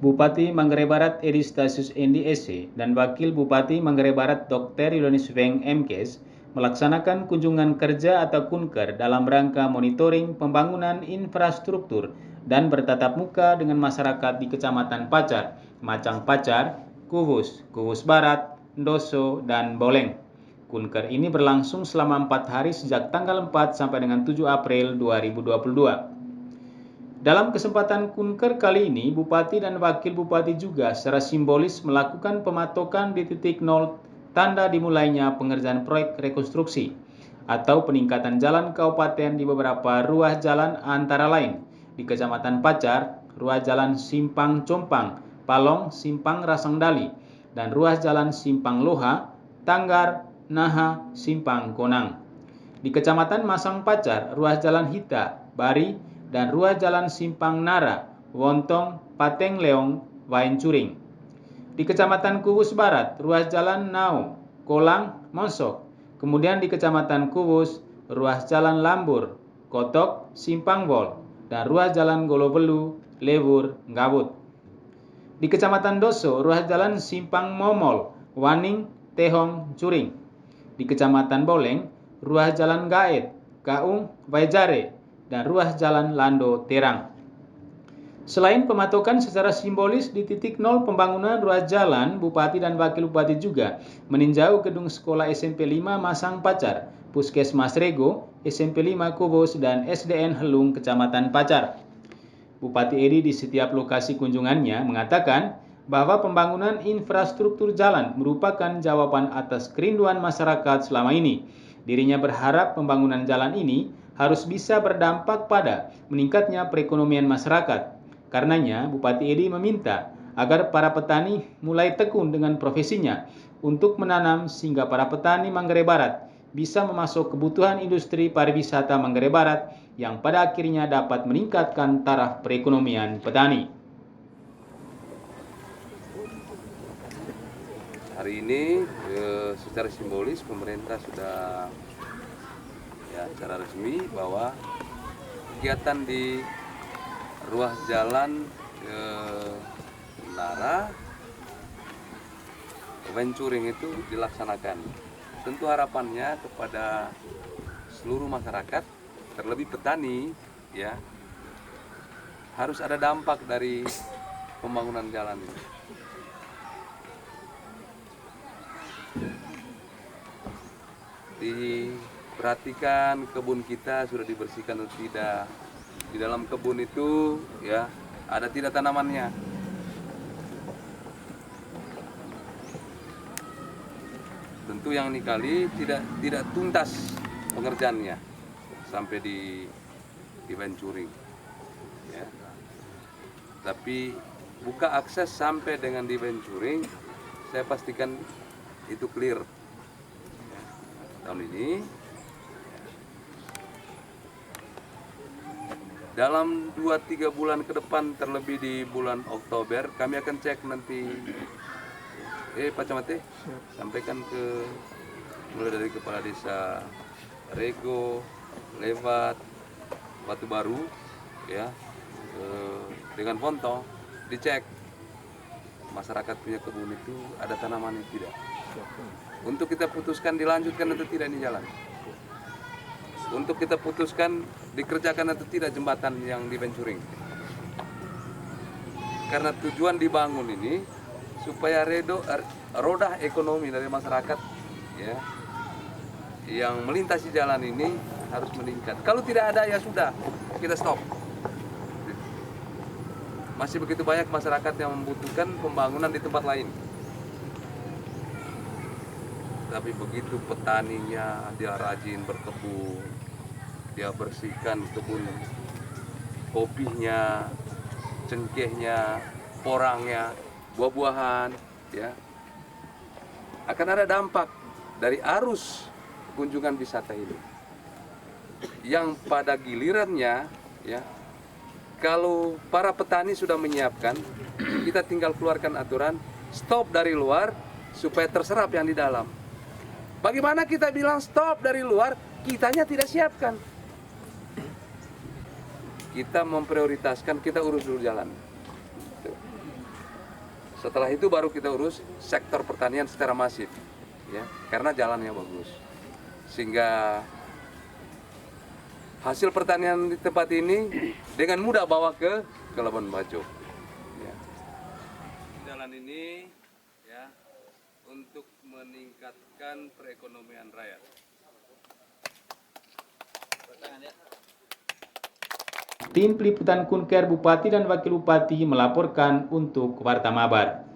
Bupati Manggarai Barat Edi Stasius Endi SC dan Wakil Bupati Manggarai Barat Dr. Yohanes Weng MKes melaksanakan kunjungan kerja atau kunker dalam rangka monitoring pembangunan infrastruktur dan bertatap muka dengan masyarakat di Kecamatan Pacar, Macang Pacar, Kuhus, Kuhus Barat, Ndoso, dan Boleng. Kunker ini berlangsung selama 4 hari sejak tanggal 4 sampai dengan 7 April 2022. Dalam kesempatan kunker kali ini, Bupati dan Wakil Bupati juga secara simbolis melakukan pematokan di titik nol tanda dimulainya pengerjaan proyek rekonstruksi atau peningkatan jalan kabupaten di beberapa ruas jalan antara lain di Kecamatan Pacar, ruas jalan Simpang Compang, Palong, Simpang Rasangdali, dan ruas jalan Simpang Loha, Tanggar, Naha, Simpang Konang. Di Kecamatan Masang Pacar, ruas jalan Hita, Bari, dan ruas jalan Simpang Nara, Wontong, Pateng Leong, Wain Curing. Di Kecamatan Kuhus Barat, ruas jalan Nau, Kolang, Monsok. Kemudian di Kecamatan Kuhus, ruas jalan Lambur, Kotok, Simpang Wol, dan ruas jalan Golobelu, Lewur, Ngabut. Di Kecamatan Doso, ruas jalan Simpang Momol, Waning, Tehong, Curing. Di Kecamatan Boleng, ruas jalan Gaet, Kaung, Waijare, dan ruas jalan Lando Terang. Selain pematokan secara simbolis di titik nol pembangunan ruas jalan, Bupati dan Wakil Bupati juga meninjau gedung sekolah SMP 5 Masang Pacar, Puskesmas Rego, SMP 5 Kubus, dan SDN Helung Kecamatan Pacar. Bupati Edi di setiap lokasi kunjungannya mengatakan bahwa pembangunan infrastruktur jalan merupakan jawaban atas kerinduan masyarakat selama ini. Dirinya berharap pembangunan jalan ini harus bisa berdampak pada meningkatnya perekonomian masyarakat. Karenanya, Bupati Edi meminta agar para petani mulai tekun dengan profesinya untuk menanam sehingga para petani Manggarai Barat bisa memasok kebutuhan industri pariwisata Manggarai Barat yang pada akhirnya dapat meningkatkan taraf perekonomian petani. Hari ini secara simbolis pemerintah sudah secara resmi bahwa kegiatan di ruas jalan Nara, Wain Curing itu dilaksanakan. Tentu harapannya kepada seluruh masyarakat, terlebih petani, harus ada dampak dari pembangunan jalan ini. Diperhatikan kebun kita sudah dibersihkan atau tidak. Di dalam kebun itu ada tidak tanamannya. Tentu yang ini kali tidak tuntas pengerjaannya sampai di Wain Curing. Tapi buka akses sampai dengan di Wain Curing, saya pastikan itu clear. Tahun ini dalam 2-3 bulan ke depan, terlebih di bulan Oktober, kami akan cek nanti Pak Camat, sampaikan ke mulai dari Kepala Desa Rego, Lewat, Batu Baru, dengan Ponto, dicek masyarakat punya kebun itu ada tanaman yang tidak. Untuk kita putuskan dilanjutkan atau tidak ini jalan. Untuk kita putuskan dikerjakan atau tidak jembatan yang di Wain Curing. Karena tujuan dibangun ini supaya roda ekonomi dari masyarakat yang melintasi jalan ini harus meningkat. Kalau tidak ada ya sudah, kita stop. Masih begitu banyak masyarakat yang membutuhkan pembangunan di tempat lain. Tapi begitu petaninya, dia rajin berkebun, dia bersihkan kebun kopinya, cengkehnya, porangnya, buah-buahan, akan ada dampak dari arus kunjungan wisata ini. Yang pada gilirannya, kalau para petani sudah menyiapkan, kita tinggal keluarkan aturan, stop dari luar supaya terserap yang di dalam. Bagaimana kita bilang stop dari luar, kitanya tidak siapkan. Kita memprioritaskan, kita urus dulu jalan. Setelah itu baru kita urus sektor pertanian secara masif, ya, karena jalannya bagus. Sehingga hasil pertanian di tempat ini dengan mudah bawa ke Labuan Bajo. Ya. Jalan ini ya untuk meningkatkan perekonomian rakyat. Tim Peliputan Kunker Bupati dan Wakil Bupati melaporkan untuk Warta Mabar.